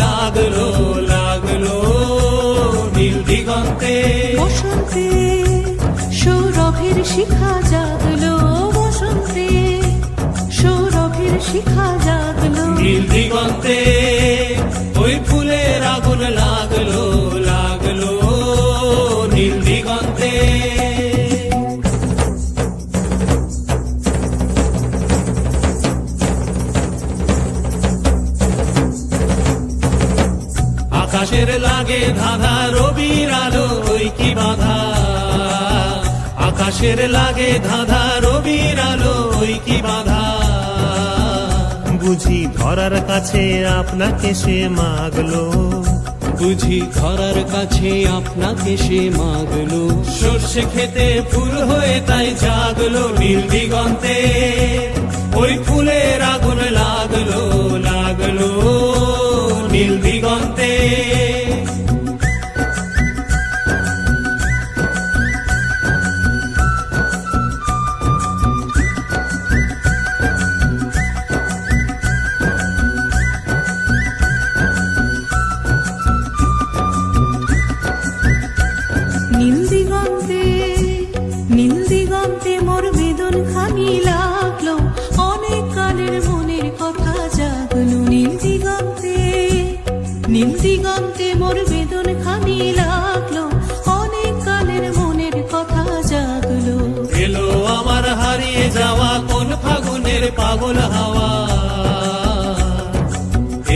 লাগলো লাগলো নীল দিগন্তে। বসন্তে সৌরভের শিখা জাগলো, বসন্তে সৌরভের শিখা জাগলো। নীল দিগন্তে ওই ফুলের আগুন লাগলো লাগলো নীল দিগন্তে। আকাশের লাগে ধাঁধা রবির আলো ওই কি বাধা, আকাশের লাগে ধাঁধা রবির আলো ওই কি বাধা। বুঝি ধরার কাছে আপনাকে সে মাগলো, বুঝি ধরার কাছে আপনাকে সে মাগলো। সর্ষে খেতে ফুল হয়ে তাই জাগলো নীল দিগন্তে। ওই ফুলের আগুন লাগলো লাগলো নীল দিগন্তে। নীল দিগন্তে নীল দিগন্তে মোর বেদন খানি লাগলো, অনেক কালের মনের কথা জাগলো। নীল দিগন্তে নীল দিগন্তে মোর বেদন খানি লাগলো, অনেক কালের মনের কথা জাগলো। এলো আমার হারিয়ে যাওয়া কোন ফাগুনের পাগল হাওয়া,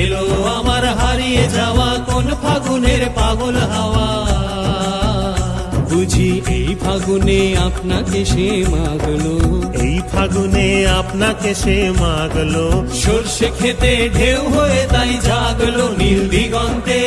এলো আমার হারিয়ে যাওয়া কোন ফাগুনের পাগল হাওয়া। বুঝি এই ফাগুনে আপনাকে সে মাগলো, এই ফাগুনে আপনাকে সে মাগলো। সর্ষে খেতে ঢেউ হয়ে তাই জাগলো নীল দিগন্তে।